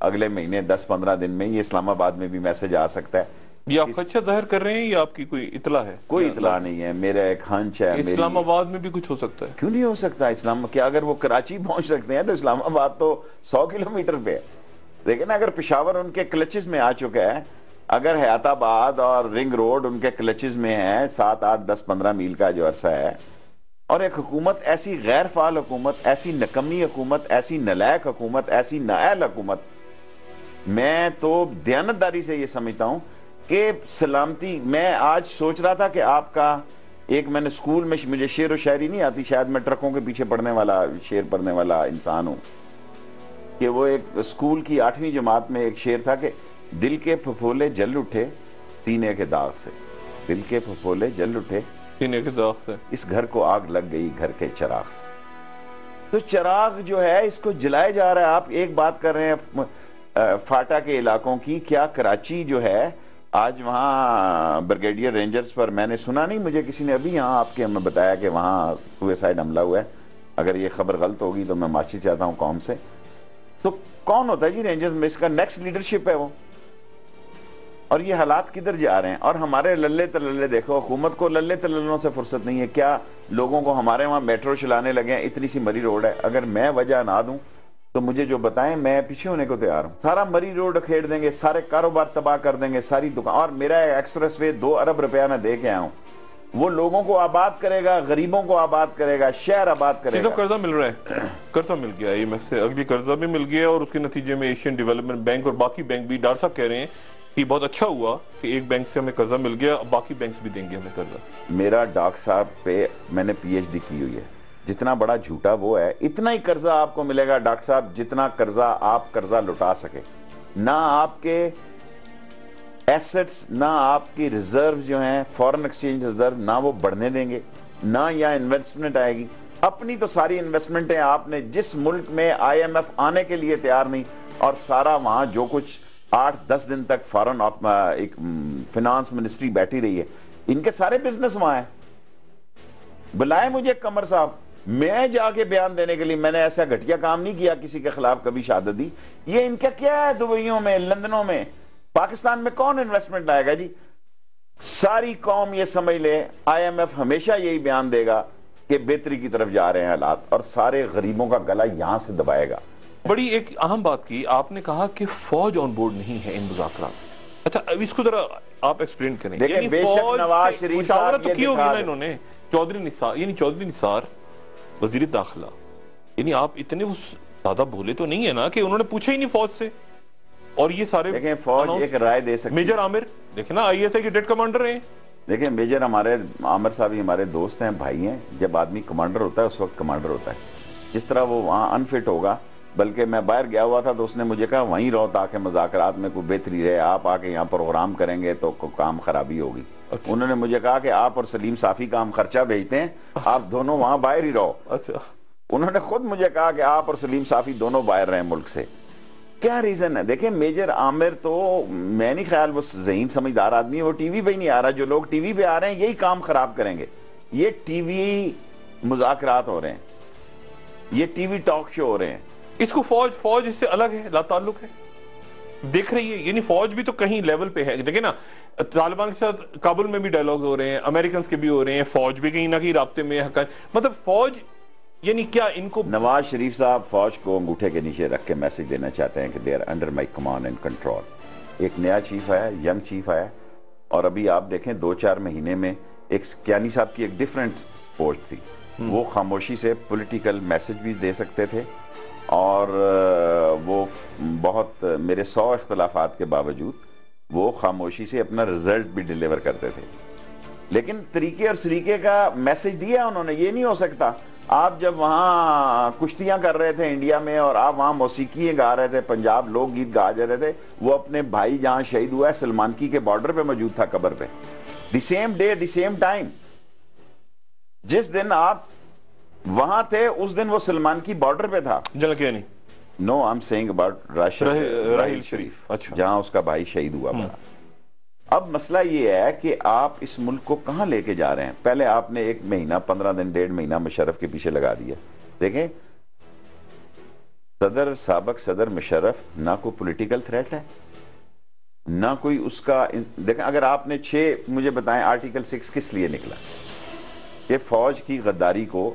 اگلے مہینے 10-15 دن میں یہ اسلام آباد میں بھی میسج آ سکتا ہے. یہ آپ خدشہ ظاہر کر رہے ہیں یا آپ کی کوئی اطلاع ہے؟ کوئی اطلاع نہیں ہے, میرا ایک ہنچ ہے. اسلام آباد میں بھی کچھ ہو سکتا ہے؟ کیوں نہیں ہو سکتا؟ کیا اگر وہ کراچی پہنچ سکتے ہیں تو اسلام آباد تو 100 کلومیٹر پہ ہے. لیکن اگر پشاور ان کے کلچز میں آ چکا ہے, اگر حیات آباد اور رنگ روڈ ان کے کلچز میں ہے, 7, 8, 10, 15 میل کا جو عرصہ ہے, اور ایک حکومت ایسی غیر فعال حکومت, ایسی نکمی حکومت, ایسی نلائق حکومت, ایسی نااہل حکومت, میں تو دیانتداری سے یہ سمجھتا ہوں کہ سلامتی. میں آج سوچ رہا تھا کہ آپ کا ایک, میں نے اسکول میں, مجھے شعر و شاعری نہیں آتی, شاید میں ٹرکوں کے پیچھے پڑھنے والا, شعر پڑھنے والا انسان ہوں, کہ وہ ایک اسکول کی 8ویں جماعت میں ایک شعر تھا کہ دل کے پھپھولے جل اٹھے سینے کے داغ سے, دل کے پھپھولے جل اٹھے سینے کے داغ سے, اس گھر کو آگ لگ گئی گھر کے چراغ سے. تو چراغ جو ہے اس کو جلائے جا رہا ہے. آپ ایک بات کر رہے ہیں فاٹا کے علاقوں کی, کیا کراچی جو ہے آج وہاں بریگیڈیئر رینجرز پر, میں نے سنا نہیں, مجھے کسی نے ابھی یہاں آپ کے ہمیں بتایا کہ وہاں سوئسائڈ حملہ ہوا ہے. اگر یہ خبر غلط ہوگی تو میں معافی چاہتا ہوں قوم سے. تو کون ہوتا ہے جی رینجرز میں؟ اس کا نیکسٹ لیڈرشپ ہے وہ. اور یہ حالات کدھر جا رہے ہیں؟ اور ہمارے للے تللے دیکھو, حکومت کو للے تللوں سے فرصت نہیں ہے. کیا لوگوں کو ہمارے وہاں میٹرو چلانے لگے ہیں؟ اتنی سی مری روڈ ہے, اگر میں وجہ نہ دوں تو مجھے جو بتائیں, میں پیچھے ہونے کو تیار ہوں. سارا مری روڈ کھیڑ دیں گے, سارے کاروبار تباہ کر دیں گے, ساری دکان. اور میرا ایکسپریس وے 2 ارب روپیہ میں دے کے آیا ہوں, وہ لوگوں کو آباد کرے گا, غریبوں کو آباد کرے گا, شہر آباد کرے گا. قرضہ مل رہا ہے, قرضہ مل گیا IMF سے, اگلی قرضہ بھی مل گیا, اور اس کے نتیجے میں ایشین ڈیولپمنٹ بینک اور باقی بینک بھی, ڈاکٹر صاحب کہہ رہے ہیں کہ بہت اچھا ہوا کہ ایک بینک سے ہمیں قرضہ مل گیا, باقی بینکس بھی دیں گے ہمیں قرضہ. میرا ڈاکٹر صاحب پہ میں نے PhD کی ہوئی ہے, جتنا بڑا جھوٹا وہ ہے اتنا ہی قرضہ آپ کو ملے گا ڈاکٹر صاحب, جتنا قرضہ آپ قرضہ لٹا سکے. نہ آپ کے ایسٹس, نہ آپ کی ریزرو جو ہیں فورن ایکسچینج ریزرو, نہ وہ بڑھنے دیں گے, نہ یہاں انویسٹمنٹ آئے گی. اپنی تو ساری انویسٹمنٹیں آپ نے, جس ملک میں IMF آنے کے لیے تیار نہیں, اور سارا وہاں جو کچھ 8-10 دن تک فارن ایک فنانس منسٹری بیٹھی رہی ہے, ان کے سارے بزنس وہاں ہیں. بلائے مجھے قمر صاحب, میں جا کے بیان دینے کے لیے, میں نے ایسا گھٹیا کام نہیں کیا کسی کے خلاف کبھی شہادت دی. یہ ان کا کیا ہے دبئیوں میں, لندنوں میں, پاکستان میں کون انویسٹمنٹ لائے گا جی؟ ساری قوم یہ سمجھ لے, IMF ہمیشہ یہی بیان دے گا کہ بہتری کی طرف جا رہے ہیں حالات, اور سارے غریبوں کا گلا یہاں سے دبائے گا. بڑی ایک اہم بات کی آپ نے, کہا کہ فوج آن بورڈ نہیں ہے ان مذاکرات. اچھا اب اس کو ذرا آپ ایکسپلین کریں. دیکھیں بے شک نواز شریف مشاورت تو کی ہوگی نا انہوں نے, چودھری نثار وزیر داخلہ, یعنی آپ اتنے زیادہ بھولے تو نہیں ہے نا کہ انہوں نے پوچھا ہی نہیں فوج سے. اور یہ سارے دیکھیں فوج ایک رائے دے سکتی. میجر عامر دیکھیں نا, ISI کے ڈیٹ کمانڈر ہیں. دیکھیں میجر ہمارے عامر صاحب ہی ہمارے دوست ہیں, بھائی ہیں. جب آدمی کمانڈر ہوتا ہے اس وقت کمانڈر ہوتا ہے. جس طرح وہ وہاں انفٹ ہوگا, بلکہ میں باہر گیا ہوا تھا تو اس نے مجھے کہا وہیں رہو تاکہ مذاکرات میں کوئی بہتری رہے, آپ آ کے یہاں پروگرام کریں گے تو کام خرابی ہوگی. انہوں نے مجھے کہا کہ آپ اور سلیم صافی کا ہم خرچہ بھیجتے ہیں, آپ دونوں وہاں باہر ہی رہو. اچھا, انہوں نے خود مجھے کہا کہ آپ اور سلیم صافی دونوں باہر رہیں ملک سے. کیا ریزن ہے؟ دیکھیں میجر عامر تو میں نہیں خیال وہ ذہین سمجھدار آدمی ہے, وہ ٹی وی پہ ہی نہیں آ رہا. جو لوگ ٹی وی پہ آ رہے ہیں یہی کام خراب کریں گے. یہ ٹی وی مذاکرات ہو رہے ہیں, یہ ٹی وی ٹاک شو ہو رہے ہیں. اس کو فوج اس سے الگ ہے, لا تعلق ہے, دیکھ رہی ہے. یعنی فوج بھی تو کہیں لیول پہ ہے. دیکھیں نا, طالبان کے ساتھ کابل میں بھی ڈائیلاگ ہو رہے ہیں, امریکنز کے بھی ہو رہے ہیں, فوج بھی کہیں نہ کہیں رابطے میں ہے. مطلب فوج یعنی کیا ان کو, نواز شریف صاحب فوج کو انگوٹھے کے نیچے رکھ کے میسج دینا چاہتے ہیں کہ they are under my command and control. ایک نیا چیف آیا, ینگ چیف آیا, اور ابھی آپ دیکھیں 2-4 مہینے میں ایک کیانی صاحب کی ایک ڈیفرنٹ سپورٹ تھی. وہ خاموشی سے پولیٹیکل میسج بھی دے سکتے تھے, اور وہ بہت میرے 100 اختلافات کے باوجود وہ خاموشی سے اپنا رزلٹ بھی ڈیلیور کرتے تھے. لیکن طریقے اور سلیقے کا میسج دیا انہوں نے. یہ نہیں ہو سکتا آپ جب وہاں کشتیاں کر رہے تھے انڈیا میں, اور آپ وہاں موسیقی گا رہے تھے, پنجاب لوگ گیت گا جا رہے تھے, وہ اپنے بھائی جہاں شہید ہوا ہے سلمانکی کے بارڈر پہ موجود تھا, قبر پہ, the same day the same time. جس دن آپ وہاں تھے اس دن وہ سلمانکی بارڈر پہ تھا. جلکیانی no I am seeing about Raheel Sharif, اچھا, جہاں اس کا بھائی شہید ہوا پڑا. اب مسئلہ یہ ہے کہ آپ اس ملک کو کہاں لے کے جا رہے ہیں. پہلے آپ نے 1 مہینہ 15 دن 1.5 مہینہ مشرف کے پیچھے لگا دیا. دیکھیں سابق صدر مشرف نہ کوئی پولیٹیکل تھریٹ ہے، نہ کوئی اس کا دیکھیں، اگر آپ نے مجھے بتائیں آرٹیکل 6 کس لیے نکلا؟ کہ فوج کی غداری کو،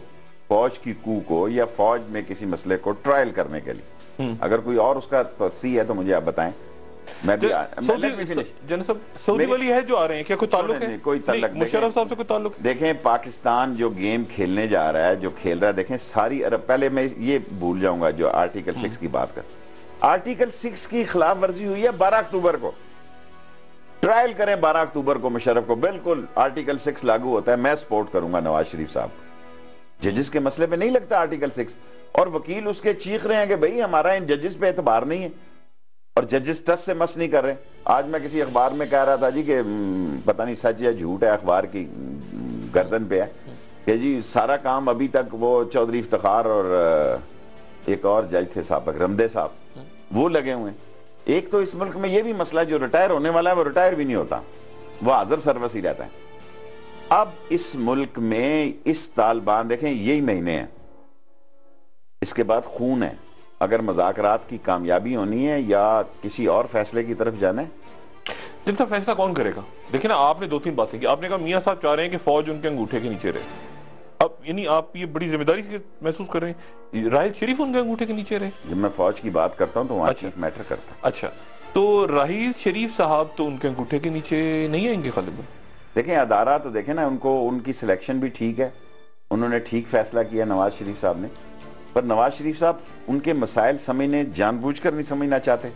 فوج کی کو کو، یا فوج میں کسی مسئلے کو ٹرائل کرنے کے لیے. اگر کوئی اور اس کا توسیع ہے تو مجھے آپ بتائیں. میں بھی سعودی والی ہے جو آ رہے ہیں، کیا کوئی تعلق ہے؟ کوئی تعلق، مشرف صاحب سے کوئی تعلق؟ دیکھیں پاکستان جو گیم کھیلنے جا رہا ہے، جو کھیل رہا ہے، دیکھیں ساری عرب، پہلے میں یہ بھول جاؤں گا جو آرٹیکل 6 کی بات کر، آرٹیکل 6 کی خلاف ورزی ہوئی ہے 12 اکتوبر کو. ٹرائل کریں 12 اکتوبر کو مشرف کو، بالکل آرٹیکل 6 لاگو ہوتا ہے. میں سپورٹ کروں گا نواز شریف صاحب. ججز کے مسئلے پہ نہیں لگتا آرٹیکل 6، اور وکیل اس کے چیخ رہے ہیں کہ بھئی ہمارا ان ججز پہ اعتبار نہیں ہے، اور ججز ٹس سے مس نہیں کر رہے. آج میں کسی اخبار میں کہہ رہا تھا جی کہ پتہ نہیں سچ یا جھوٹ ہے، اخبار کی گردن پہ ہے کہ جی سارا کام ابھی تک وہ چودھری افتخار اور ایک اور جج تھے سابق رمدے صاحب، وہ لگے ہوئے ہیں. ایک تو اس ملک میں یہ بھی مسئلہ، جو ریٹائر ہونے والا ہے وہ ریٹائر بھی نہیں ہوتا، وہ حاضر سروس ہی رہتا ہے. اب اس ملک میں اس طالبان، دیکھیں یہی مہینے ہیں، اس کے بعد خون ہے. اگر مذاکرات کی کامیابی ہونی ہے یا کسی اور فیصلے کی طرف جانا ہے. جن سا فیصلہ کون کرے گا؟ دیکھیں نا، آپ نے 2-3 باتیں کی. آپ نے کہا میاں صاحب چاہ رہے ہیں کہ فوج ان کے انگوٹھے کے نیچے رہے. اب یعنی آپ یہ بڑی ذمہ داری سے محسوس کر رہے ہیں راحیل شریف ان کے انگوٹھے کے نیچے رہے؟ جب میں فوج کی بات کرتا ہوں تو وہاں چیف میٹر کرتا ہوں. اچھا، تو راحیل شریف صاحب تو ان کے انگوٹھے کے نیچے نہیں آئیں گے غالباً؟ دیکھیں ادارہ تو دیکھیں نا، ان کی سلیکشن بھی ٹھیک ہے، انہوں نے ٹھیک فیصلہ کیا نواز شریف صاحب نے. پر نواز شریف صاحب ان کے مسائل سمجھنے جان بوجھ کر نہیں سمجھنا چاہتے،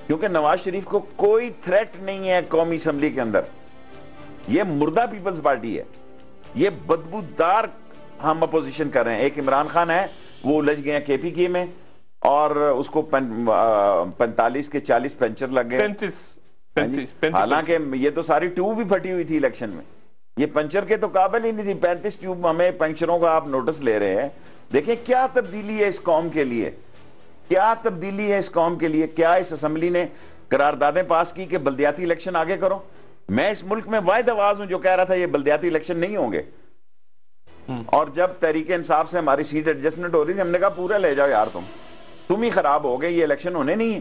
کیونکہ نواز شریف کو کوئی تھریٹ نہیں ہے قومی اسمبلی کے اندر. یہ مردہ پیپلز پارٹی ہے، یہ بدبودار ہم اپوزیشن کر رہے ہیں. ایک عمران خان ہے، وہ الجھ گئے ہیں کے پی کے میں، اور اس کو 45 کے 40 پنچر لگ گئے. 35 حالانکہ یہ تو ساری ٹیوب بھی پھٹی ہوئی تھی الیکشن میں، یہ پنچر کے تو قابل ہی نہیں تھی. 35 ٹیوب ہمیں پنچروں کا آپ نوٹس لے رہے ہیں. دیکھیں کیا تبدیلی ہے اس قوم کے لیے، کیا تبدیلی ہے اس قوم کے لیے. کیا اس اسمبلی نے قراردادیں پاس کی کہ بلدیاتی الیکشن آگے کرو؟ میں اس ملک میں واحد آواز ہوں جو کہہ رہا تھا یہ بلدیاتی الیکشن نہیں ہوں گے. اور جب تحریک انصاف سے ہماری سیٹ ایڈجسٹمنٹ ہو رہی تھی، ہم نے کہا پورا لے جاؤ یار، تم ہی خراب ہو گئے، یہ الیکشن ہونے نہیں ہے.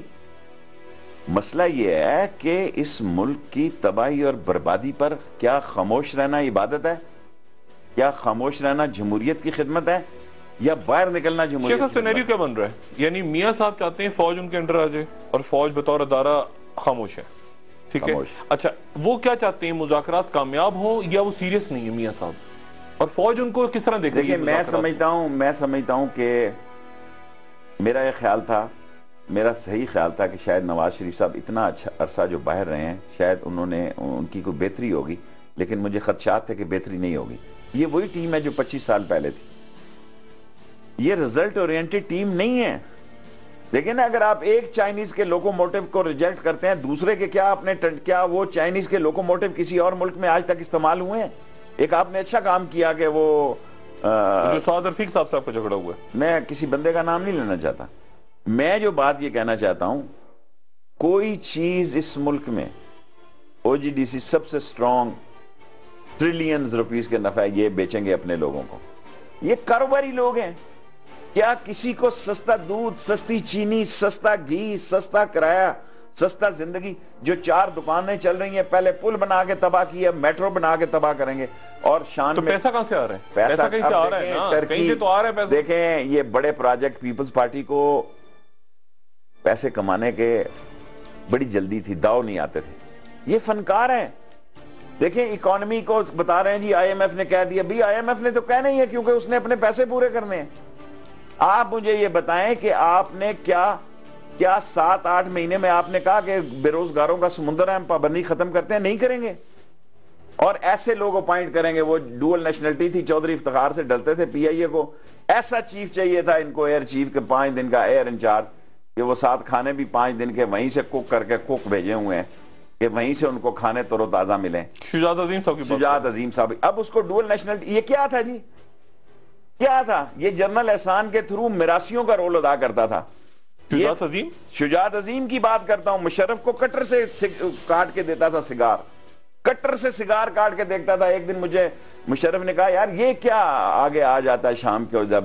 مسئلہ یہ ہے کہ اس ملک کی تباہی اور بربادی پر کیا خاموش رہنا عبادت ہے؟ کیا خاموش رہنا جمہوریت کی خدمت ہے، یا باہر نکلنا جمہوریت کی خدمت؟ سینیریو کیا بن رہا ہے؟ یعنی میاں صاحب چاہتے ہیں فوج ان کے انڈر آ جائے، اور فوج بطور ادارہ خاموش ہے. ٹھیک ہے، اچھا وہ کیا چاہتے ہیں، مذاکرات کامیاب ہوں یا وہ سیریس نہیں ہے میاں صاحب، اور فوج ان کو کس طرح دیکھ رہی ہے؟ میں سمجھتا ہوں کہ میرا یہ خیال تھا، میرا صحیح خیال تھا کہ شاید نواز شریف صاحب اتنا اچھا عرصہ جو باہر رہے ہیں، شاید ان کی کوئی بہتری ہوگی، لیکن مجھے خدشات تھے کہ بہتری نہیں ہوگی. یہ وہی ٹیم ہے جو 25 سال پہلے تھی. یہ رزلٹ اورینٹڈ ٹیم نہیں ہے. لیکن اگر آپ ایک چائنیز کے لوکوموٹیو کو ریجیکٹ کرتے ہیں، دوسرے کے کیا وہ چائنیز کے لوکوموٹیو کسی اور ملک میں آج تک استعمال ہوئے ہیں؟ ایک آپ نے اچھا کام کیا کہ وہ جو سعد رفیق صاحب کا جھگڑا ہوا ہے، میں کسی بندے کا نام نہیں لینا چاہتا. میں جو بات یہ کہنا چاہتا ہوں، کوئی چیز اس ملک میں او جی ڈی سی سب سے سٹرونگ ٹریلینز روپیز کے نفع یہ بیچیں گے اپنے لوگوں کو. یہ کاروباری لوگ ہیں. کیا کسی کو سستا دودھ، سستی چینی، سستا گھی، سستا کرایہ، سستا زندگی، جو 4 دکانیں چل رہی ہیں، پہلے پل بنا کے تباہ کیا، میٹرو بنا کے تباہ کریں گے، اور شان تو میں پیسہ کہاں سے آ رہا ہے؟ پیسہ کہیں سے آ رہا ہے نا، کہیں سے تو آ رہا ہے پیسہ. دیکھیں یہ بڑے پروجیکٹ، پیپلز پارٹی کو پیسے کمانے کے بڑی جلدی تھی، داؤ نہیں آتے تھے. یہ فنکار ہیں. دیکھیں اکانومی کو بتا رہے ہیں جی آئی ایم ایف نے کہہ دیا. بھی آئی ایم ایف نے تو کہنا ہی ہے، کیونکہ اس نے اپنے پیسے پورے کرنے ہیں. آپ مجھے یہ بتائیں کہ آپ نے کیا 7-8 مہینے میں آپ نے کہا کہ بے روزگاروں کا سمندر ہے، ہم پابندی ختم کرتے ہیں؟ نہیں کریں گے. اور ایسے لوگ اپوائنٹ کریں گے. وہ ڈوئل نیشنلٹی تھی، چودھری افتخار سے ڈلتے تھے پی آئی اے کو. ایسا چیف چاہیے تھا ان کو، ایئر چیف کے 5 دن کا ایئر انچارج، کہ وہ 7 کھانے بھی 5 دن کے وہیں سے کوک کر کے کوک بھیجے ہوئے ہیں کہ وہیں سے ان کو کھانے تر و تازہ ملیں. شجاعت عظیم صاحب کی بات. شجاعت عظیم صاحب. اب اس کو ڈوئل نیشنلٹی، یہ کیا تھا جی؟ کیا تھا یہ؟ جنرل احسان کے تھرو میراسیوں کا رول ادا کرتا تھا. شجاعت عظیم، شجاعت عظیم کی بات کرتا ہوں. مشرف کو کٹر سے کاٹ کے دیتا تھا سگار، کٹر سے سگار کاٹ کے دیکھتا تھا. ایک دن مجھے مشرف نے کہا یار یہ کیا آگے آ جاتا ہے شام کے جب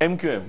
MQM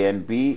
ANP,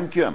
MQM,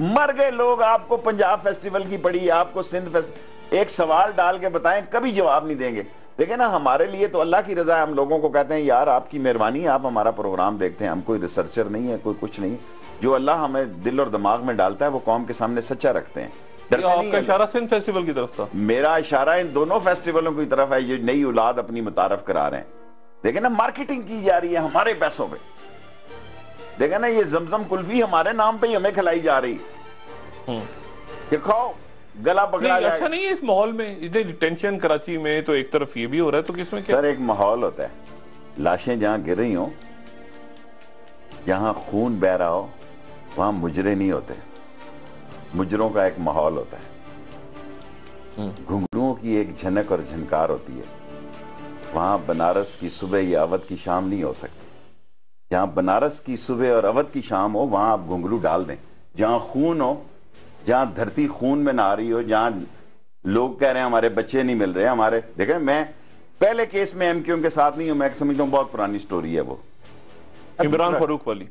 مر گئے لوگ. آپ کو پنجاب فیسٹیول کی پڑی, آپ کو سندھ فیسٹیول, ایک سوال ڈال کے بتائیں, کبھی جواب نہیں دیں گے. دیکھیں نا, ہمارے لیے تو اللہ کی رضا ہے, ہم لوگوں کو کہتے ہیں یار آپ کی مہربانی ہے, آپ ہمارا پروگرام دیکھتے ہیں, ہم کوئی ریسرچر نہیں ہے, کوئی کچھ نہیں. جو اللہ ہمیں دل اور دماغ میں ڈالتا ہے وہ قوم کے سامنے سچا رکھتے ہیں. آپ کا اشارہ سندھ فیسٹیول کی طرف تھا؟ میرا اشارہ ان دونوں فیسٹیولوں کی طرف ہے. یہ نئی اولاد اپنی متعارف کرا رہے ہیں. دیکھیں نا, مارکیٹنگ کی جا رہی ہے ہمارے پیسوں پہ. دیکھیں نا, یہ زمزم کلفی ہمارے نام پہ ہی ہمیں کھلائی جا رہی کہ کھاؤ, گلا پکڑا جائے. اچھا نہیں ہے اس ماحول میں اتنی ٹینشن کراچی میں, تو ایک طرف یہ بھی ہو رہا ہے, تو کس میں کیا؟ سر ایک ماحول ہوتا ہے, لاشیں جہاں گر رہی ہوں, جہاں خون بہ رہا ہو, وہاں مجرے نہیں ہوتے, مجروں کا ایک ماحول ہوتا ہے. گھنگروؤں کی ایک جھنک اور جھنکار ہوتی ہے. وہاں بنارس کی صبح یا اودھ کی شام نہیں ہو سکتی. جہاں بنارس کی صبح اور اودھ کی شام ہو, وہاں آپ گھنگرو ڈال دیں. جہاں خون ہو, جہاں دھرتی خون میں نہ رہی ہو, جہاں لوگ کہہ رہے ہیں ہمارے بچے نہیں مل رہے ہمارے. دیکھیں, میں پہلے کیس میں ایم کیو ایم کے ساتھ نہیں ہوں, میں سمجھتا ہوں بہت پرانی سٹوری ہے وہ. عمران فاروق والی,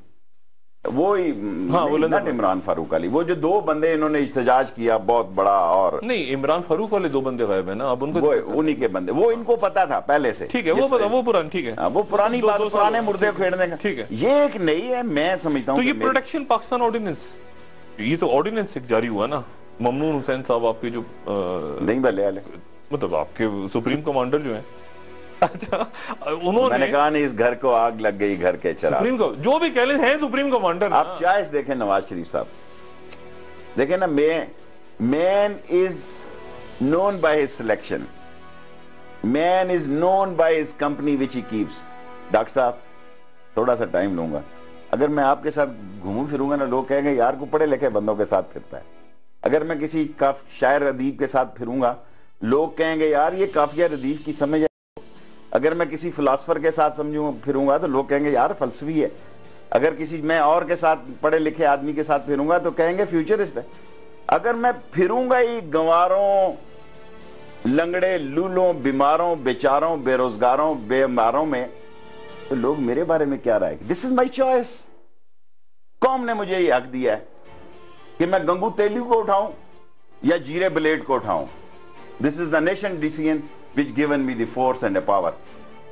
وہی نٹ عمران فاروق علی, وہ جو دو بندے انہوں نے احتجاج کیا بہت بڑا. اور نہیں, عمران فاروق والے دو بندے غائب ہیں نا اب, ان کو وہ انہی کے بندے, وہ ان کو پتا تھا پہلے سے. ٹھیک ہے, وہ پتا, وہ پرانی, ٹھیک ہے, وہ پرانی بات, پرانے مردے کھیڑنے کا. ٹھیک ہے, یہ ایک نئی ہے, میں سمجھتا ہوں. تو یہ پروٹیکشن پاکستان آرڈیننس, یہ تو آرڈیننس ایک جاری ہوا نا. ممنون حسین صاحب آپ کے جو نہیں بلے مطلب آپ کے سپریم کمانڈر جو ہیں, اچھا انہوں نے کہا نہیں, اس گھر کو آگ لگ گئی, گھر کے چراغ, جو بھی کہہ لیں ہیں سپریم کمانڈر. آپ چوائس دیکھیں نواز شریف صاحب, دیکھیں نا, man is known by his selection, man is known by his company which he keeps. Doctor صاحب تھوڑا سا ٹائم لوں گا. اگر میں آپ کے ساتھ گھوموں پھروں گا نا, لوگ کہیں گے یار کو پڑھے لکھے بندوں کے ساتھ پھرتا ہے. اگر میں کسی شاعر ادیب کے ساتھ پھروں گا, لوگ کہیں گے یار یہ قافیہ ردیف کی سمجھ ہے. اگر میں کسی فلاسفر کے ساتھ پھروں گا تو لوگ کہیں گے یار فلسفی ہے. اگر کسی میں اور کے ساتھ پڑھے لکھے آدمی کے ساتھ پھروں گا تو کہیں گے فیوچرسٹ ہے. اگر میں پھروں گا ہی گنواروں, لنگڑے, لولوں, بیماروں, بیچاروں, بے روزگاروں, بے ماروں میں, تو لوگ میرے بارے میں کیا رائے گے؟ دس از مائی چوائس. قوم نے مجھے یہ حق دیا ہے کہ میں گنگو تیلیو کو اٹھاؤں یا جیرے بلیڈ کو اٹھاؤں. This is the nation decision which given me the force and the power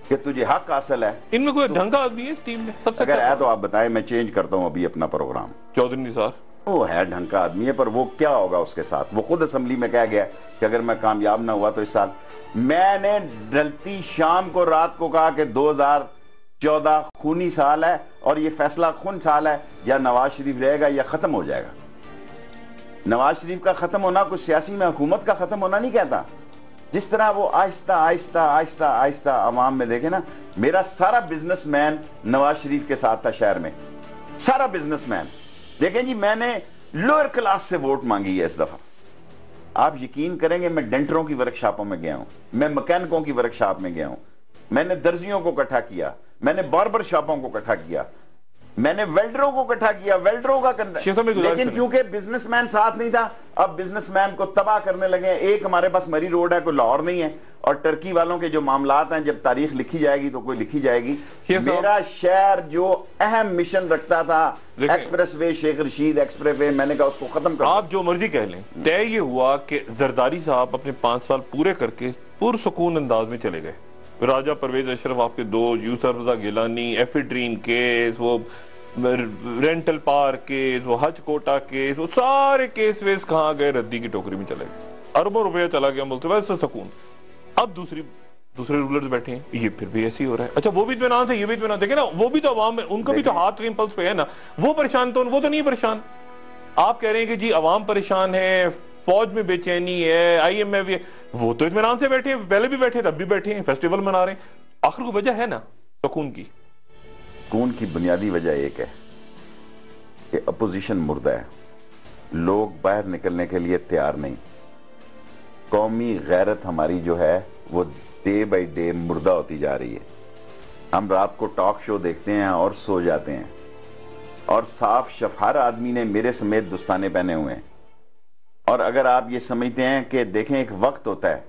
کہ تجھے حق حاصل ہے. ان میں کوئی ڈھنگ کا آدمی ہے اس ٹیم میں سب سے؟ اگر ہے تو آپ بتائیں, میں چینج کرتا ہوں ابھی اپنا پروگرام. چودھری نثار وہ ہے ڈھنگ کا آدمی ہے, پر وہ کیا ہوگا اس کے ساتھ؟ وہ خود اسمبلی میں کہہ گیا کہ اگر میں کامیاب نہ ہوا تو اس سال. میں نے ڈلتی شام کو رات کو کہا کہ 2014 خونی سال ہے اور یہ فیصلہ خون سال ہے, یا نواز شریف رہے گا یا ختم ہو جائے گا. نواز شریف کا ختم ہونا کوئی سیاسی میں حکومت کا ختم ہونا نہیں کہتا. جس طرح وہ آہستہ آہستہ آہستہ آہستہ عوام میں, دیکھیں نا, میرا سارا بزنس مین نواز شریف کے ساتھ تھا شہر میں, سارا بزنس مین. دیکھیں جی, میں نے لوئر کلاس سے ووٹ مانگی ہے اس دفعہ. آپ یقین کریں گے, میں ڈینٹروں کی ورکشاپوں میں گیا ہوں, میں مکینکوں کی ورکشاپ میں گیا ہوں, میں نے درزیوں کو اکٹھا کیا, میں نے باربر شاپوں کو اکٹھا کیا, میں نے ویلڈروں کو اکٹھا کیا, ویلڈروں کا لیکن کیونکہ بزنس مین ساتھ نہیں تھا, اب بزنس مین کو تباہ کرنے لگے. ایک ہمارے پاس مری روڈ ہے, کوئی لاہور نہیں ہے, اور ٹرکی والوں کے جو معاملات ہیں, جب تاریخ لکھی جائے گی تو کوئی لکھی جائے گی. میرا شہر جو اہم مشن رکھتا تھا, express way Sheikh Rashid express way, میں نے کہا اس کو ختم کر. آپ جو مرضی کہہ لیں, طے یہ ہوا کہ زرداری صاحب اپنے 5 سال پورے کر کے پرسکون انداز میں چلے گئے. راجہ پرویز اشرف آپ کے دوست, یوسف رضا گیلانی, ایفیڈرین کیس, وہ رینٹل پارک کیس, وہ حج کوٹا کیس, وہ سارے کیس ویس کہاں گئے؟ ردی کی ٹوکری میں چلے گئے. اربوں روپیہ چلا گیا ملک سے, ویسے سکون. اب دوسرے رولرز بیٹھے ہیں, یہ پھر بھی ایسی ہو رہا ہے. اچھا وہ بھی اطمینان سے, یہ بھی اطمینان. دیکھیں نا, وہ بھی تو عوام میں, ان کا بھی تو ہاتھ کہیں پلس پہ ہے نا. وہ پریشان تو وہ تو نہیں پریشان. آپ کہہ رہے ہیں کہ جی عوام پریشان ہے, فوج میں بے چینی ہے, آئی ایم ایف, وہ تو اطمینان سے بیٹھے ہیں, پہلے بھی بیٹھے, تب بھی بیٹھے ہیں, فیسٹیول منا رہے ہیں. آخر کو وجہ ہے نا سکون کی. سکون کی بنیادی وجہ ایک ہے کہ اپوزیشن مردہ ہے, لوگ باہر نکلنے کے لیے تیار نہیں. قومی غیرت ہماری جو ہے وہ ڈے بائی ڈے مردہ ہوتی جا رہی ہے. ہم رات کو ٹاک شو دیکھتے ہیں اور سو جاتے ہیں, اور صاف شفار آدمی نے میرے سمیت دستانے پہنے ہوئے ہیں. اور اگر آپ یہ سمجھتے ہیں کہ دیکھیں ایک وقت ہوتا ہے,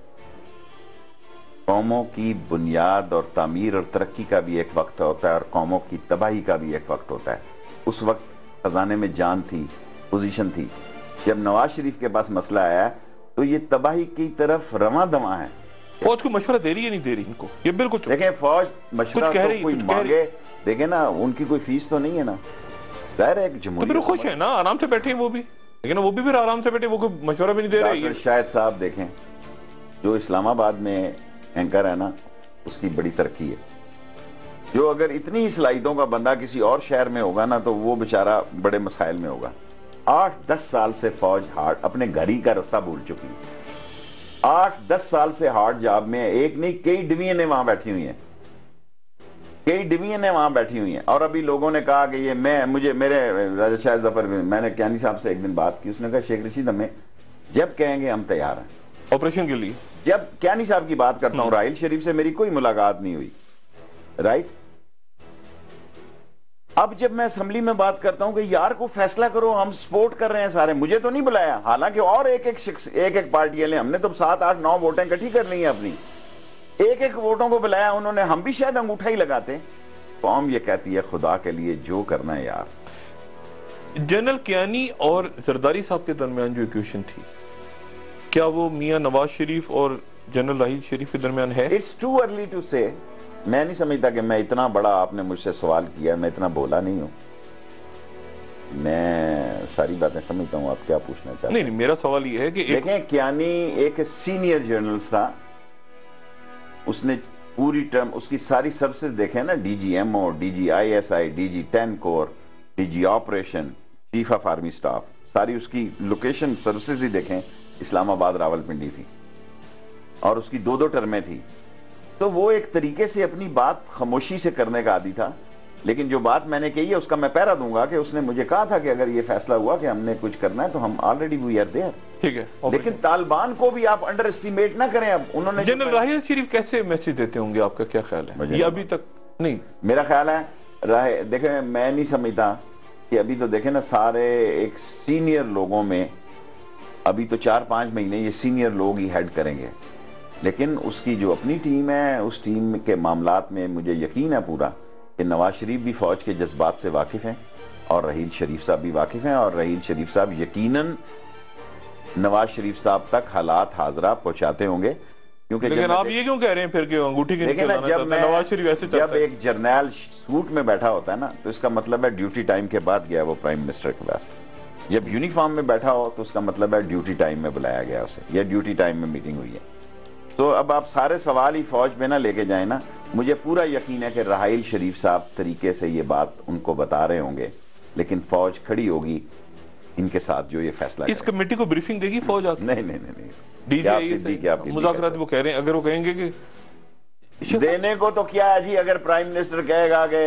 قوموں کی بنیاد اور تعمیر اور ترقی کا بھی ایک وقت ہوتا ہے, اور قوموں کی تباہی کا بھی ایک وقت ہوتا ہے. اس وقت خزانے میں جان تھی, پوزیشن تھی. جب نواز شریف کے پاس مسئلہ آیا تو یہ تباہی کی طرف رواں دواں ہے. فوج کو مشورہ دے رہی ہے نہیں دے رہی ان کو؟ یہ بالکل دیکھیں فوج مشورہ تو کوئی مانگے دیکھیں نا, ان کی کوئی فیس تو نہیں ہے نا, ظاہر ہے ایک جمہوریت. تو پھر خوش ہیں نا, آرام سے بیٹھے ہیں وہ بھی, لیکن وہ بھی پھر آرام سے بیٹھے, وہ کوئی مشورہ بھی نہیں دے رہے. ڈاکٹر شاہد صاحب دیکھیں جو اسلام آباد میں اینکر ہے نا, اس کی بڑی ترقی ہے. جو اگر اتنی صلاحیتوں کا بندہ کسی اور شہر میں ہوگا نا تو وہ بیچارہ بڑے مسائل میں ہوگا. 8-10 سال سے فوج ہارڈ اپنے گھر ہی کا رستہ بھول چکی ہے. 8-10 سال سے ہارڈ جاب میں, ایک نہیں کئی ڈویژنیں وہاں بیٹھی ہوئی ہیں, کئی ڈویژنیں وہاں بیٹھی ہوئی ہیں. اور ابھی لوگوں نے کہا کہ یہ مجھے میرے راجہ شاہد ظفر, میں نے کیانی صاحب سے ایک دن بات کی, اس نے کہا شیخ رشید ہمیں جب کہیں گے ہم تیار ہیں آپریشن کے لیے. جب کیانی صاحب کی بات کرتا ہوں, راحیل شریف سے میری کوئی ملاقات نہیں ہوئی, رائٹ. اب جب میں اسمبلی میں بات کرتا ہوں کہ یار کو فیصلہ کرو, ہم سپورٹ کر رہے ہیں سارے, مجھے تو نہیں بلایا, حالانکہ اور ایک پارٹیاں لیں, ہم نے تو 7-8-9 ووٹیں اکٹھی کر لی ہیں اپنی, ایک ووٹوں کو بلایا انہوں نے, ہم بھی شاید انگوٹھا ہی لگاتے. قوم یہ کہتی ہے خدا کے لیے جو کرنا ہے یار. جنرل کیانی اور زرداری صاحب کے درمیان جو ایکویشن تھی, کیا وہ میاں نواز شریف اور جنرل راحیل شریف کے درمیان ہے؟ It's too early to say. میں نہیں سمجھتا کہ میں اتنا بڑا, آپ نے مجھ سے سوال کیا, میں اتنا بولا نہیں ہوں, میں ساری باتیں سمجھتا ہوں آپ کیا پوچھنا چاہتے ہیں. نہیں, میرا سوال یہ ہے کہ دیکھیں کیانی ایک سینئر جرنلز تھا, اس نے پوری ٹرم اس کی ساری سروسز دیکھیں نا, D G M O, D G I S I, D G 10 corps, D G operation, chief of army staff, ساری اس کی لوکیشن سروسز ہی دیکھیں, اسلام آباد راولپنڈی تھی, اور اس کی 2 ٹرمیں تھی. تو وہ ایک طریقے سے اپنی بات خاموشی سے کرنے کا عادی تھا. لیکن جو بات میں نے کہی ہے اس کا میں پہرا دوں گا کہ اس نے مجھے کہا تھا کہ اگر یہ فیصلہ ہوا کہ ہم نے کچھ کرنا ہے تو ہم آلریڈی وی آر دیئر. ٹھیک ہے, لیکن طالبان کو بھی آپ انڈر اسٹیمیٹ نہ کریں. اب انہوں نے جنرل راحیل شریف کیسے میسج دیتے ہوں گے, آپ کا کیا خیال ہے؟ یہ ابھی تک نہیں, میرا خیال ہے دیکھیں میں نہیں سمجھتا کہ ابھی تو دیکھیں نا سارے ایک سینئر لوگوں میں, ابھی تو 4-5 مہینے یہ سینئر لوگ ہی ہیڈ کریں گے, لیکن اس کی جو اپنی ٹیم ہے, اس ٹیم کے معاملات میں مجھے یقین ہے پورا کہ نواز شریف بھی فوج کے جذبات سے واقف ہیں اور راحیل شریف صاحب بھی واقف ہیں, اور راحیل شریف صاحب یقیناً نواز شریف صاحب تک حالات حاضرہ پہنچاتے ہوں گے. کیونکہ لیکن آپ یہ کیوں کہہ رہے ہیں پھر کہ انگوٹھی کے نیچے لانا چاہتے ہیں نواز شریف ایسے چلتا ہے؟ جب ایک جرنیل سوٹ میں بیٹھا ہوتا ہے نا تو اس کا مطلب ہے ڈیوٹی ٹائم کے بعد گیا وہ پرائم منسٹر کے پاس. جب یونیفارم میں بیٹھا ہو تو اس کا مطلب ہے ڈیوٹی ٹائم میں بلایا گیا اسے, یا ڈیوٹی ٹائم میں میٹنگ ہوئی ہے. تو اب آپ سارے سوال ہی فوج پہ نہ لے کے جائیں نا. مجھے پورا یقین ہے کہ راحیل شریف صاحب طریقے سے یہ بات ان کو بتا رہے ہوں گے, لیکن فوج کھڑی ہوگی ان کے ساتھ جو یہ فیصلہ اس کمیٹی کو بریفنگ دے گی فوج آتی؟ نہیں, ڈی جی آئی سے مذاکرات وہ کہہ رہے ہیں, اگر وہ کہیں گے کہ دینے کو تو کیا ہے جی, اگر پرائم منسٹر کہے گا کہ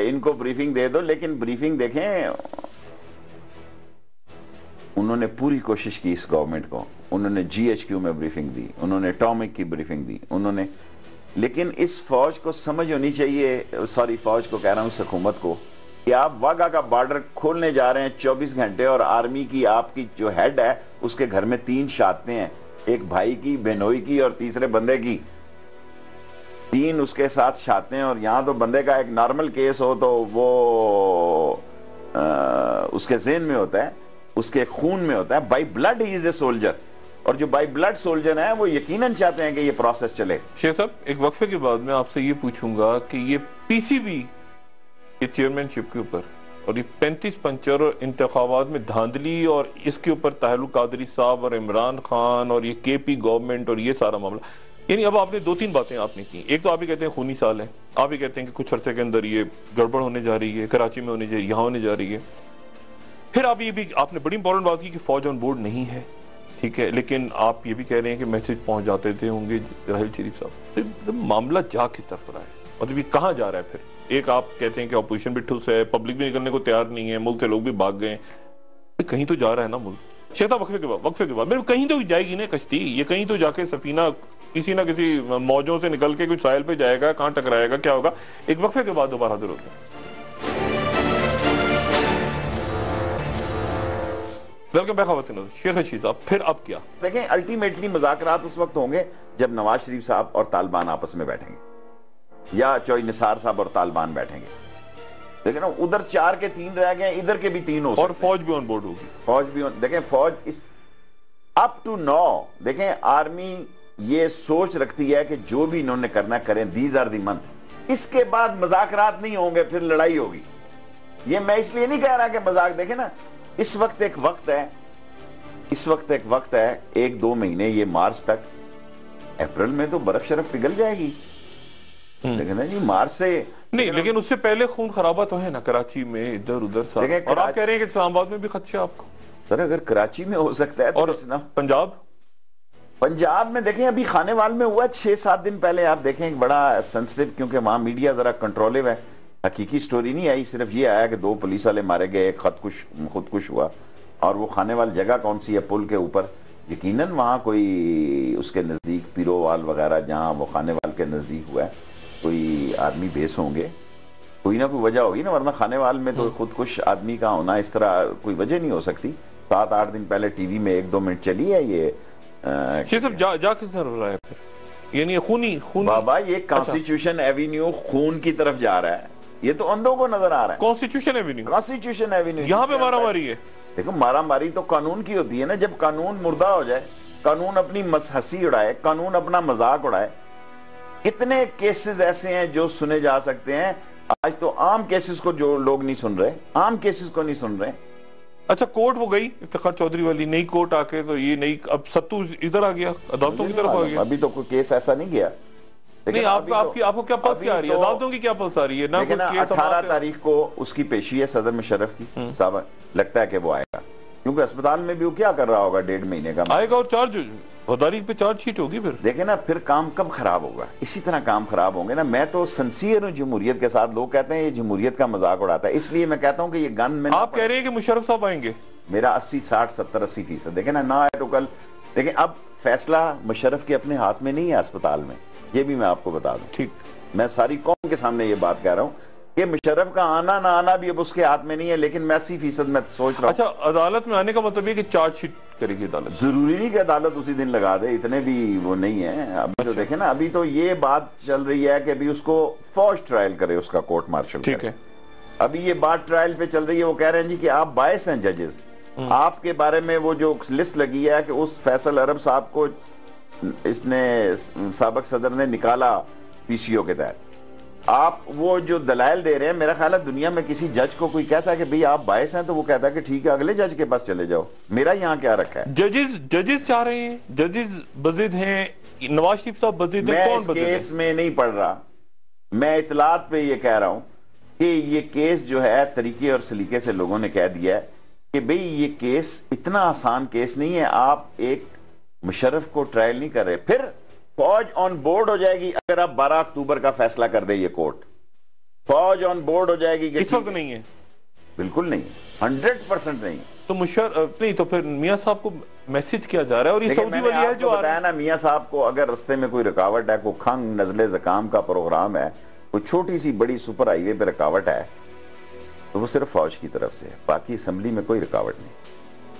ان کو بریفنگ دے دو, لیکن بریفنگ دیکھیں انہوں نے پوری کوشش کی اس گورنمنٹ کو, انہوں نے جی ایچ کیو میں بریفنگ دی, انہوں نے اٹامک کی بریفنگ دی, انہوں نے, لیکن اس فوج کو سمجھ ہونی چاہیے, فوج کو کہہ رہا ہوں, اس حکومت کو, کہ آپ واگا کا بارڈر کھولنے جا رہے ہیں 24 گھنٹے, اور آرمی کی آپ کی جو ہیڈ ہے اس کے گھر میں 3 شہادتیں ہیں, ایک بھائی کی, بہنوئی کی اور تیسرے بندے کی, 3 اس کے ساتھ شہادتیں. اور یہاں تو بندے کا ایک نارمل کیس ہو تو وہ اس کے ذہن میں ہوتا ہے, اس کے خون میں ہوتا ہے, by blood he is a soldier, اور جو بائی بلڈ سولجر ہیں وہ یقیناً چاہتے ہیں کہ یہ پروسیس چلے. شیخ صاحب ایک وقفے کے بعد میں آپ سے یہ پوچھوں گا کہ یہ پی سی بی کے چیئرمین شپ کے اوپر اور یہ 35-75 انتخابات میں دھاندلی, اور اس کے اوپر طاہر القادری صاحب اور عمران خان اور یہ کے پی گورنمنٹ اور یہ سارا معاملہ, یعنی اب آپ نے 2-3 باتیں آپ نے کی. ایک تو آپ ہی کہتے ہیں خونی سال ہے, آپ ہی کہتے ہیں کہ کچھ عرصے کے اندر یہ گڑبڑ ہونے جا رہی ہے, کراچی میں ہونے جا رہی ہے, یہاں ہونے جا رہی ہے. پھر آپ یہ بھی, آپ نے بڑی امپورٹنٹ بات کی کہ فوج آن بورڈ نہیں ہے, ٹھیک ہے, لیکن آپ یہ بھی کہہ رہے ہیں کہ میسج پہنچ جاتے تھے ہوں گے راحیل شریف صاحب. معاملہ جا کس طرف رہا ہے, مطلب یہ کہاں جا رہا ہے پھر؟ ایک آپ کہتے ہیں کہ اپوزیشن بھی ٹھوس ہے, پبلک بھی نکلنے کو تیار نہیں ہے, ملک سے لوگ بھی بھاگ گئے, کہیں تو جا رہا ہے نا ملک. شیخ صاحب وقفے کے بعد کہیں تو جائے گی نا کشتی, یہ کہیں تو جا کے سفینہ کسی نہ کسی موجوں سے نکل کے کچھ ساحل پہ جائے گا, کہاں ٹکرائے گا, کیا ہوگا؟ ایک وقفے کے بعد دوبارہ حاضر ہوتے ہیں. ویلکم بیک خواتین. شیخ رشید صاحب پھر اب کیا؟ دیکھیں الٹیمیٹلی مذاکرات اس وقت ہوں گے جب نواز شریف صاحب اور طالبان آپس میں بیٹھیں گے, یا چوئی نثار صاحب اور طالبان بیٹھیں گے. لیکن ادھر 4 کے 3 رہ گئے، ادھر کے بھی 3 ہو سکتے ہیں، اور فوج بھی آن بورڈ ہوگی، فوج بھی دیکھیں فوج اس اپ ٹو نو دیکھیں آرمی یہ سوچ رکھتی ہے کہ جو بھی انہوں نے کرنا کریں، دیز آر دی منتھ، اس کے بعد مذاکرات نہیں ہوں گے، پھر لڑائی ہوگی۔ یہ میں اس لیے نہیں کہہ رہا کہ مذاق، دیکھیں نا اس وقت ایک وقت ہے 1-2 مہینے، یہ مارچ تک، اپریل میں تو برف شرف پگھل جائے گی، لیکن جی مارچ سے نہیں، لیکن اس سے پہلے خون خرابہ تو ہے نا کراچی میں، ادھر ادھر سب، اور آپ کہہ رہے ہیں کہ اسلام آباد میں بھی خدشہ آپ کو؟ سر اگر کراچی میں ہو سکتا ہے تو اور پنجاب میں دیکھیں ابھی خانے وال میں ہوا 6-7 دن پہلے، آپ دیکھیں بڑا سینسٹیو، کیونکہ وہاں میڈیا ذرا کنٹرولو ہے، حقیقی سٹوری نہیں آئی، صرف یہ آیا کہ 2 پولیس والے مارے گئے، ایک خودکش ہوا، اور وہ خانے وال جگہ کون سی ہے پل کے اوپر، یقیناً وہاں کوئی اس کے نزدیک پیرو وال وغیرہ جہاں وہ خانے وال کے نزدیک ہوا ہے، کوئی آرمی بیس ہوں گے، کوئی نہ کوئی وجہ ہوگی نا، ورنہ خانے وال میں تو خودکش آدمی کا ہونا اس طرح کوئی وجہ نہیں ہو سکتی۔ 7-8 دن پہلے ٹی وی میں 1-2 منٹ چلی ہے یہ صرف جا کے سر ہو رہا ہے پھر، یعنی خونی بابا یہ کانسٹیٹیوشن ایوینیو خون کی طرف جا رہا ہے، یہ تو اندھوں کو نظر آ رہا ہے، کانسٹیٹیوشن ایوینیو یہاں پہ مارا ماری ہے۔ دیکھو مارا ماری تو قانون کی ہوتی ہے نا، جب قانون مردہ ہو جائے، قانون اپنی ہنسی اڑائے، قانون اپنا مذاق اڑائے، کتنے کیسز ایسے ہیں جو سنے جا سکتے ہیں، آج تو عام کیسز کو جو لوگ نہیں سن رہے، عام کیسز کو نہیں سن رہے۔ اچھا کورٹ وہ گئی افتخار چودھری والی نئی کورٹ آ کے، تو یہ نئی اب ستو ادھر آ گیا، عدالتوں کی طرف آ گیا، ابھی تو کوئی کیس ایسا نہیں گیا، نہیں آپ کو کیا پلس کیا آ رہی ہے، عدالتوں کی کیا پلس آ رہی ہے؟ لیکن 18 تاریخ کو اس کی پیشی ہے صدر مشرف کی، لگتا ہے کہ وہ آئے گا، کیونکہ اسپتال میں بھی وہ کیا کر رہا ہوگا 1.5 مہینے کا آئے گا، اور چارج غداری پہ چارج شیٹ ہوگی پھر دیکھیں نا، پھر کام کب خراب ہوگا، اسی طرح کام خراب ہوں گے نا۔ میں تو سنسیئر ہوں جمہوریت کے ساتھ، لوگ کہتے ہیں یہ جمہوریت کا مذاق اڑاتا ہے، اس لیے میں کہتا ہوں کہ یہ گن میں آپ کہہ رہے ہیں کہ مشرف صاحب آئیں گے، میرا 80-60-70-80% دیکھیں نا، نہ آئے تو کل دیکھیں، اب فیصلہ مشرف کے اپنے ہاتھ میں نہیں ہے اسپتال میں، یہ بھی میں آپ کو بتا دوں، ٹھیک، میں ساری قوم کے سامنے یہ بات کہہ رہا ہوں کہ مشرف کا آنا نہ آنا بھی اب اس کے ہاتھ میں نہیں ہے، لیکن میں 80% میں سوچ رہا ہوں۔ اچھا عدالت میں آنے کا مطلب یہ کہ چارج شیٹ کرے گی عدالت؟ ضروری نہیں کہ عدالت اسی دن لگا دے، اتنے بھی وہ نہیں ہے، ابھی تو دیکھیں نا، ابھی تو یہ بات چل رہی ہے کہ ابھی اس کو فوج ٹرائل کرے، اس کا کورٹ مارشل کرے، ٹھیک ہے، ابھی یہ بات ٹرائل پہ چل رہی ہے، وہ کہہ رہے ہیں جی کہ آپ باعث ہیں ججز، آپ کے بارے میں وہ جو لسٹ لگی ہے کہ اس فیصل عرب صاحب کو اس نے سابق صدر نے نکالا پی سی او کے تحت، آپ وہ جو دلائل دے رہے ہیں، میرا خیال ہے دنیا میں کسی جج کو کوئی کہتا ہے کہ بھئی آپ باعث ہیں تو وہ کہتا ہے کہ ٹھیک ہے اگلے جج کے پاس چلے جاؤ، میرا یہاں کیا رکھا ہے؟ ججز چاہ رہے ہیں، ججز بزد ہیں، نواز شریف صاحب بزد ہیں، کون بزد ہے؟ میں اس کیس میں نہیں پڑھ رہا، میں اطلاعات پہ یہ کہہ رہا ہوں کہ یہ کیس جو ہے طریقے اور سلیقے سے لوگوں نے کہہ دیا ہے کہ بھئی یہ کیس اتنا آسان کیس نہیں ہے، آپ ایک مشرف کو ٹرائل نہیں کر رہے، پھر فوج آن بورڈ ہو جائے گی اگر آپ 12 اکتوبر کا فیصلہ کر دے، یہ کورٹ فوج آن بورڈ ہو جائے گی کہ اس وقت نہیں ہے، بالکل نہیں، 100% نہیں، تو مشرف نہیں، تو پھر میاں صاحب کو میسج کیا جا رہا ہے، اور یہ سعودی والی ہے جو بتایا نا، میاں صاحب کو اگر رستے میں کوئی رکاوٹ ہے، کوئی کھنگ نزلے زکام کا پروگرام ہے، کوئی چھوٹی سی بڑی سپر ہائی وے پہ رکاوٹ ہے، تو وہ صرف فوج کی طرف سے ہے، باقی اسمبلی میں کوئی رکاوٹ نہیں،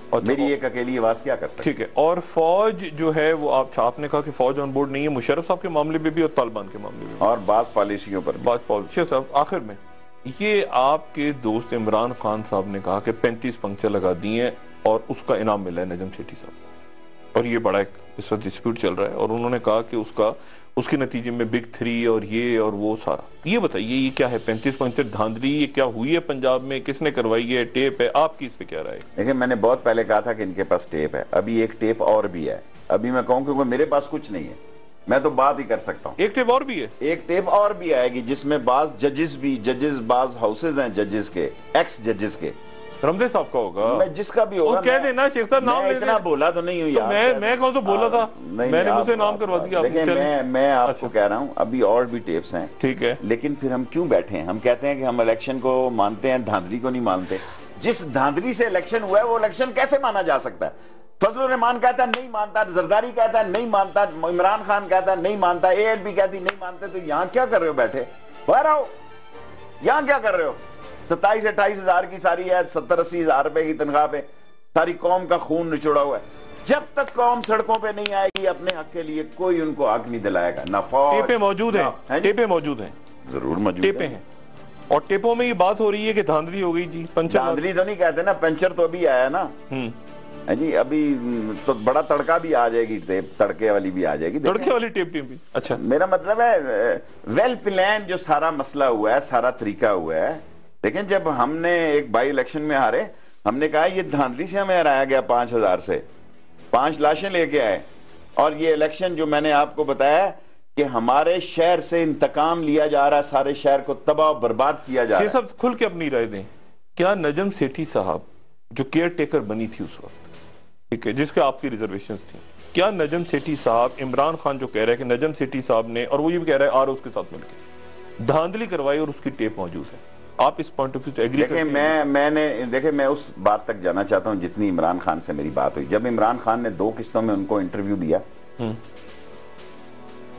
اور میری ایک اکیلی آواز کیا کر سکتی؟ ٹھیک ہے، اور فوج جو ہے وہ آپ نے کہا کہ فوج آن بورڈ نہیں ہے، مشرف صاحب کے معاملے میں بھی اور طالبان کے معاملے میں بھی، اور بعض پالیسیوں پر بھی، بعض پالیسیوں صاحب۔ آخر میں یہ آپ کے دوست عمران خان صاحب نے کہا کہ 35 پنکچر لگا دی ہیں اور اس کا انعام ملا ہے نجم سیٹھی صاحب کو، اور یہ بڑا ایک اس وقت ڈسپیوٹ چل رہا ہے، اور انہوں نے کہا کہ اس کے نتیجے میں بگ 3 اور یہ اور وہ سارا، یہ بتائیے یہ کیا ہے 35 پنکچر دھاندلی، یہ کیا ہوئی ہے پنجاب میں، کس نے کروائی ہے، ٹیپ ہے، آپ کی اس پہ کیا رائے؟ دیکھیں میں نے بہت پہلے کہا تھا کہ ان کے پاس ٹیپ ہے، ابھی ایک ٹیپ اور بھی ہے، ابھی میں کہوں کیونکہ میرے پاس کچھ نہیں ہے، میں تو بات ہی کر سکتا ہوں، ایک ٹیپ اور بھی ہے، ایک ٹیپ اور بھی آئے گی جس میں بعض ججز بعض ہاؤسز ہیں ججز کے، ایکس ججز کے، رمدے صاحب کا ہوگا، میں جس کا بھی ہوگا، کہہ دینا شیخ صاحب نام میں لے اتنا بولا تو نہیں ہوں یار، میں کون سا بولا تھا، میں نے مجھ سے نام کروا دیا، میں آپ کو کہہ رہا ہوں ابھی اور بھی ٹیپس ہیں، ٹھیک ہے، لیکن پھر ہم کیوں بیٹھے ہیں؟ ہم کہتے ہیں کہ ہم الیکشن کو مانتے ہیں، دھاندلی کو نہیں مانتے، جس دھاندلی سے الیکشن ہوا ہے وہ الیکشن کیسے مانا جا سکتا ہے؟ فضل الرحمان کہتا ہے نہیں مانتا، زرداری کہتا ہے نہیں مانتا، عمران خان کہتا ہے نہیں مانتا، اے ایل پی کہتی نہیں مانتے، تو یہاں کیا کر رہے ہو بیٹھے؟ باہر آؤ، یہاں کیا کر رہے ہو؟ 27-28 ہزار کی ساری ہے، 70-80 ہزار روپے کی تنخواہ پہ ساری قوم کا خون نچوڑا ہوا ہے، جب تک قوم سڑکوں پہ نہیں آئے گی اپنے حق کے لیے کوئی ان کو حق نہیں دلائے گا، نہ فوج، ٹیپیں موجود ہیں، ٹیپیں موجود ہیں، ضرور موجود ٹیپیں ہیں، اور ٹیپوں میں یہ بات ہو رہی ہے کہ دھاندلی ہو گئی جی، پنچر دھاندلی تو نہیں کہتے نا، پنچر تو ابھی آیا نا جی، ابھی تو بڑا تڑکا بھی آ جائے گی، ٹیپ تڑکے والی بھی آ جائے گی، تڑکے والی ٹیپ بھی. اچھا میرا مطلب ہے ویل پلان جو سارا مسئلہ ہوا ہے، سارا طریقہ ہوا ہے. لیکن جب ہم نے ایک بائی الیکشن میں ہارے، ہم نے کہا یہ دھاندلی سے ہمیں ہرایا گیا 5,000 سے، 5 لاشیں لے کے آئے، اور یہ الیکشن جو میں نے آپ کو بتایا کہ ہمارے شہر سے انتقام لیا جا رہا ہے، سارے شہر کو تباہ و برباد کیا جا رہا ہے. صاحب کھل کے اپنی رائے دیں، کیا نجم سیٹھی صاحب جو کیئر ٹیکر بنی تھی اس وقت، ٹھیک ہے، جس کے آپ کی ریزرویشنز تھیں، کیا نجم سیٹھی صاحب، عمران خان جو کہہ رہا ہے کہ نجم سیٹھی صاحب نے، اور وہ یہ بھی کہہ رہا ہے اس کے ساتھ مل کے دھاندلی کروائی اور اس کی ٹیپ موجود ہے، آپ اس پوائنٹ آف ویو سے ایگری کرتے ہیں؟ دیکھیں میں اس بات تک جانا چاہتا ہوں جتنی عمران خان سے میری بات ہوئی. جب عمران خان نے 2 قسطوں میں ان کو انٹرویو دیا،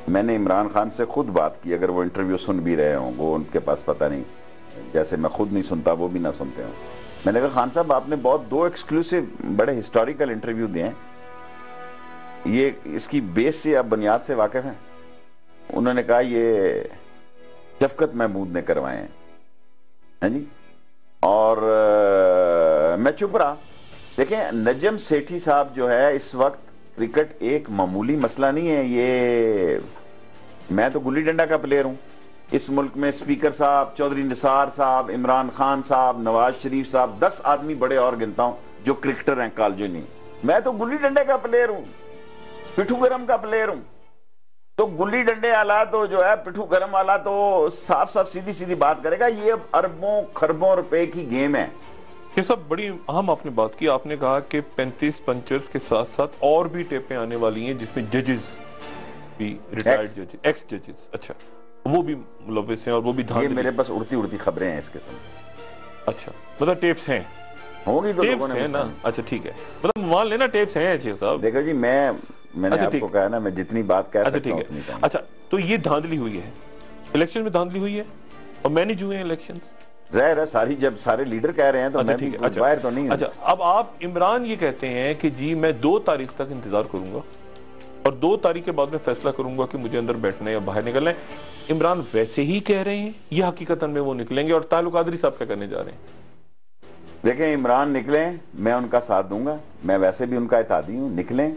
میں نے عمران خان سے خود بات کی، اگر وہ انٹرویو سن بھی رہے ہوں، وہ ان کے پاس پتہ نہیں، جیسے میں خود نہیں سنتا وہ بھی نہ سنتے ہوں. میں نے کہا خان صاحب آپ نے بہت 2 ایکسکلوسیو بڑے ہسٹوریکل انٹرویو دیے ہیں، یہ اس کی بیس سے آپ بنیاد سے واقف ہیں؟ انہوں نے کہا یہ شفقت محمود نے کروائے ہیں. ہاں جی، اور میں چپ رہا. دیکھیں نجم سیٹھی صاحب جو ہے اس وقت، کرکٹ ایک معمولی مسئلہ نہیں ہے، یہ میں تو گلی ڈنڈا کا پلیئر ہوں اس ملک میں. اسپیکر صاحب، چودھری نثار صاحب، عمران خان صاحب، نواز شریف صاحب، 10 آدمی بڑے اور گنتا ہوں جو کرکٹر ہیں کالجوں نہیں. میں تو گلی ڈنڈے کا پلیئر ہوں، پٹھو گرم کا پلیئر ہوں. تو گلی ڈنڈے والا تو جو ہے، پٹھو گرم والا تو صاف صاف سیدھی سیدھی بات کرے گا. یہ اربوں خربوں روپے کی گیم ہے. یہ سب بڑی اہم آپ نے بات کی. آپ نے کہا کہ 35 پنچرز کے ساتھ ساتھ اور بھی ٹیپیں آنے والی ہیں جس میں ججز بھی، ریٹائرڈ ججز، ایکس ججز، اچھا وہ بھی ملوث ہیں اور وہ بھی یہ میرے پاس اڑتی خبریں ہیں اس قسم. اچھا مطلب ٹیپس ہیں، ہوگی تو لوگوں نے نا. اچھا ٹھیک ہے، مطلب مان لینا ٹیپس ہیں اچھے صاحب. دیکھو جی، میں نے آپ کو کہا نا، میں جتنی بات کہہ سکتا ہوں اتنی کہوں. اچھا تو یہ دھاندلی ہوئی ہے، الیکشن میں دھاندلی ہوئی ہے اور مینیج ہوئے ہیں الیکشن. ظاہر ہے جب سارے لیڈر کہہ رہے ہیں تو میں بھی باہر تو نہیں ہوں. اچھا اب آپ عمران یہ کہتے ہیں کہ جی میں 2 تاریخ تک انتظار کروں گا اور 2 تاریخ کے بعد میں فیصلہ کروں گا کہ مجھے اندر بیٹھنا ہے یا باہر نکلنا ہے. عمران ویسے ہی کہہ رہے ہیں یا حقیقتاً میں وہ نکلیں گے؟ اور طاہر القادری صاحب کیا کرنے جا رہے ہیں؟ دیکھیں عمران نکلیں، میں ان کا ساتھ دوں گا، میں ویسے بھی ان کا اتحادی ہوں. نکلیں،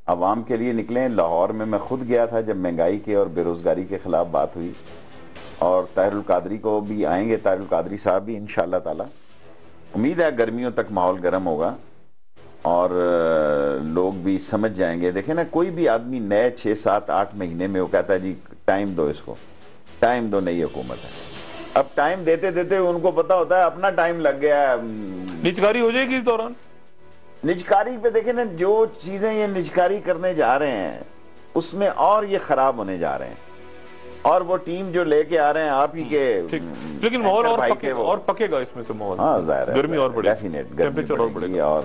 عوام کے لیے نکلیں. لاہور میں خود گیا تھا جب مہنگائی کے اور بے روزگاری کے خلاف بات ہوئی، اور طاہر القادری کو بھی آئیں گے، طاہر القادری صاحب بھی انشاءاللہ تعالی. امید ہے گرمیوں تک ماحول گرم ہوگا اور لوگ بھی سمجھ جائیں گے. دیکھیں نا، کوئی بھی آدمی نئے 6 7 8 مہینے میں وہ کہتا ہے جی ٹائم دو، اس کو ٹائم دو، نئی حکومت ہے. اب ٹائم دیتے دیتے ان کو پتا ہوتا ہے اپنا ٹائم لگ گیا ہے. نجکاری ہو جائے گی اس دوران. نجکاری پہ دیکھیں نا، جو چیزیں یہ نجکاری کرنے جا رہے ہیں اس میں اور یہ خراب ہونے جا رہے ہیں، اور وہ ٹیم جو لے کے آ رہے ہیں آپ ہی کے. لیکن ماحول اور پکے گا اس میں سے ماحول. ہاں ظاہر ہے، گرمی اور بڑھے گی، ٹیمپریچر اور بڑھے گا، اور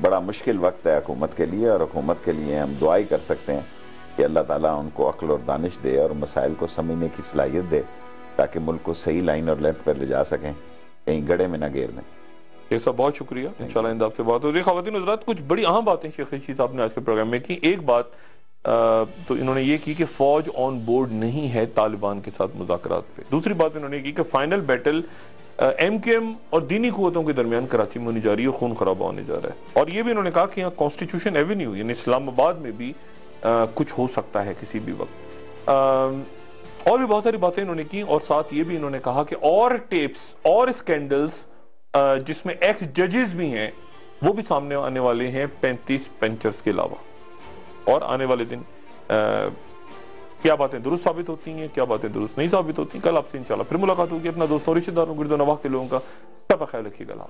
بڑا مشکل وقت ہے حکومت کے لیے. اور حکومت کے لیے ہم دعائی کر سکتے ہیں کہ اللہ تعالیٰ ان کو عقل اور دانش دے اور مسائل کو سمجھنے کی صلاحیت دے، تاکہ ملک کو صحیح لائن اور لیمپ پر لے جا سکیں، کہیں گڑے میں نہ گیر دیں. یہ سب بہت شکریہ. انشاءاللہ انداب سے بات ہوگی. خواتین حضرات، کچھ بڑی اہم باتیں شیخ رشید صاحب نے آج کے پروگرام میں کی. ایک بات تو انہوں نے یہ کی کہ فوج آن بورڈ نہیں ہے طالبان کے ساتھ مذاکرات پہ. دوسری بات انہوں نے کی کہ final battle M Q M اور دینی قوتوں کے درمیان کراچی میں ہونی جا رہی ہے، خون خرابہ ہونے جا رہا ہے. اور یہ بھی انہوں نے کہا کہ یہاں کانسٹیٹیوشن ایونیو یعنی اسلام آباد میں بھی کچھ ہو سکتا ہے کسی بھی وقت. اور بھی بہت ساری باتیں انہوں نے کی، اور ساتھ یہ بھی انہوں نے کہا کہ اور ٹیپس اور اسکینڈلز جس میں ایکس ججز بھی ہیں وہ بھی سامنے آنے والے ہیں 35 پنچرز کے علاوہ. اور آنے والے دن کیا باتیں درست ثابت ہوتی ہیں، کیا باتیں درست نہیں ثابت ہوتی ہیں. کل آپ سے انشاءاللہ پھر ملاقات ہوگی. اپنا دوستوں، رشتہ داروں، گرد و نواح کے لوگوں کا سب خیال رکھیے گا.